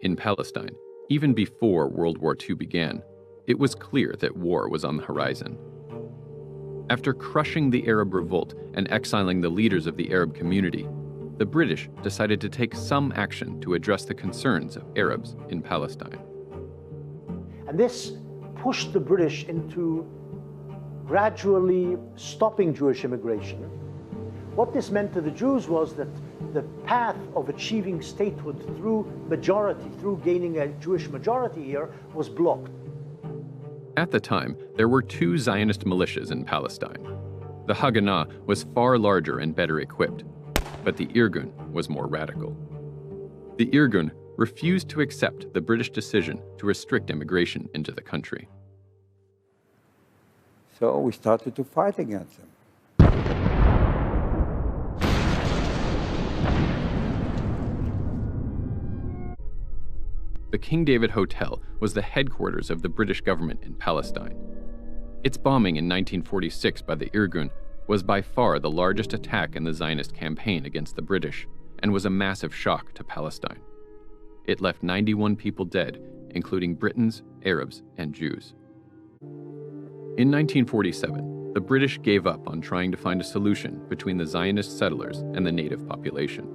In Palestine, even before World War II began, it was clear that war was on the horizon. After crushing the Arab revolt and exiling the leaders of the Arab community, the British decided to take some action to address the concerns of Arabs in Palestine. And this pushed the British into gradually stopping Jewish immigration. What this meant to the Jews was that the path of achieving statehood through majority, through gaining a Jewish majority here, was blocked. At the time, there were two Zionist militias in Palestine. The Haganah was far larger and better equipped, but the Irgun was more radical. The Irgun refused to accept the British decision to restrict immigration into the country. So we started to fight against them. The King David Hotel was the headquarters of the British government in Palestine. Its bombing in 1946 by the Irgun was by far the largest attack in the Zionist campaign against the British and was a massive shock to Palestine. It left 91 people dead, including Britons, Arabs, and Jews. In 1947, the British gave up on trying to find a solution between the Zionist settlers and the native population.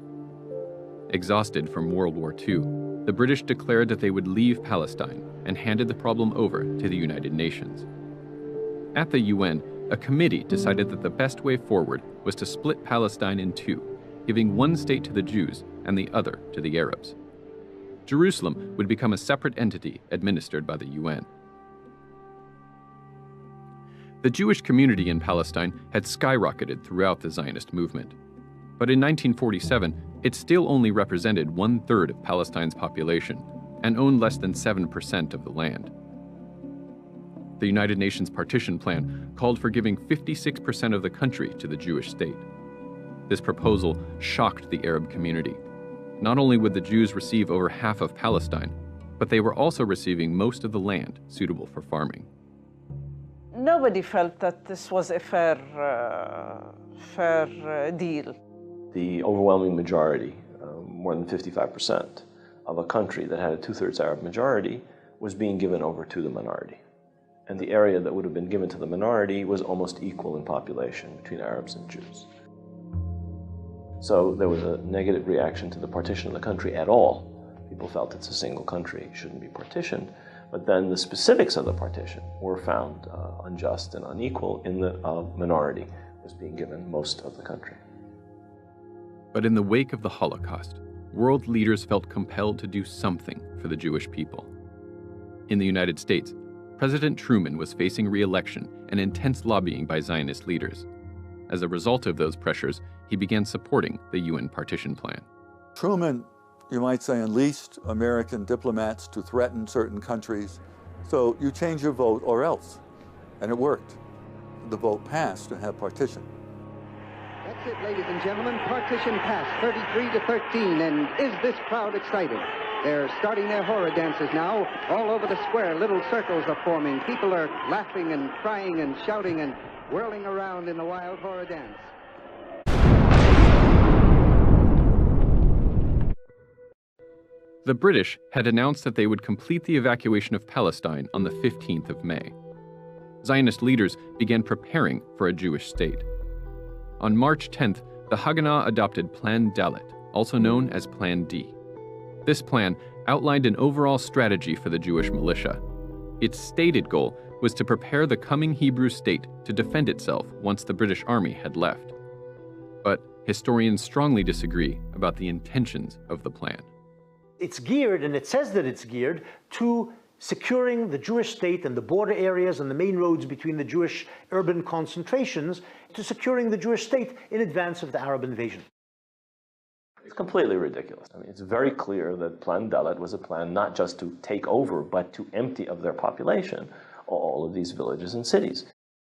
Exhausted from World War II, the British declared that they would leave Palestine and handed the problem over to the United Nations. At the UN, a committee decided that the best way forward was to split Palestine in two, giving one state to the Jews and the other to the Arabs. Jerusalem would become a separate entity administered by the UN. The Jewish community in Palestine had skyrocketed throughout the Zionist movement. But in 1947, it still only represented 1/3 of Palestine's population and owned less than 7% of the land. The United Nations partition plan called for giving 56% of the country to the Jewish state. This proposal shocked the Arab community. Not only would the Jews receive over half of Palestine, but they were also receiving most of the land suitable for farming. Nobody felt that this was a fair deal. The overwhelming majority, more than 55% of a country that had a 2/3 Arab majority, was being given over to the minority. And the area that would have been given to the minority was almost equal in population between Arabs and Jews. So there was a negative reaction to the partition of the country at all. People felt it's a single country, it shouldn't be partitioned. But then the specifics of the partition were found unjust and unequal in that a minority was being given most of the country. But in the wake of the Holocaust, world leaders felt compelled to do something for the Jewish people. In the United States, President Truman was facing re-election and intense lobbying by Zionist leaders. As a result of those pressures, he began supporting the UN partition plan. Truman, you might say, unleashed American diplomats to threaten certain countries. So you change your vote or else. And it worked. The vote passed to have partition. That's it, ladies and gentlemen. Partition passed 33-13. And is this crowd excited? They're starting their horror dances now. All over the square, little circles are forming. People are laughing and crying and shouting and whirling around in the wild horror dance. The British had announced that they would complete the evacuation of Palestine on the 15th of May. Zionist leaders began preparing for a Jewish state. On March 10th, the Haganah adopted Plan Dalet, also known as Plan D. This plan outlined an overall strategy for the Jewish militia. Its stated goal was to prepare the coming Hebrew state to defend itself once the British army had left. But historians strongly disagree about the intentions of the plan. It's geared, and it says that it's geared, to securing the Jewish state and the border areas and the main roads between the Jewish urban concentrations, to securing the Jewish state in advance of the Arab invasion. It's completely ridiculous. I mean, it's very clear that Plan Dalet was a plan not just to take over, but to empty of their population all of these villages and cities.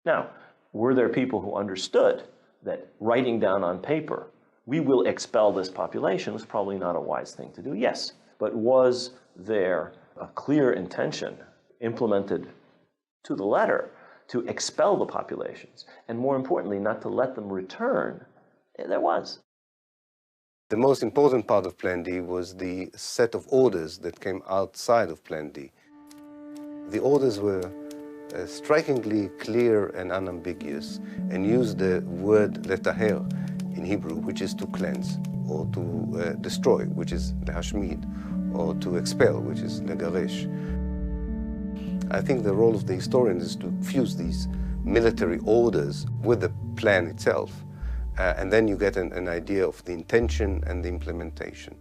Now, were there people who understood that writing down on paper, we will expel this population, was probably not a wise thing to do? Yes. But was there a clear intention implemented to the letter to expel the populations? And more importantly, not to let them return? There was. The most important part of Plan D was the set of orders that came outside of Plan D. The orders were strikingly clear and unambiguous and used the word letaher in Hebrew, which is to cleanse, or to destroy, which is lehashmid, or to expel, which is legaresh. I think the role of the historian is to fuse these military orders with the plan itself, and then you get an idea of the intention and the implementation.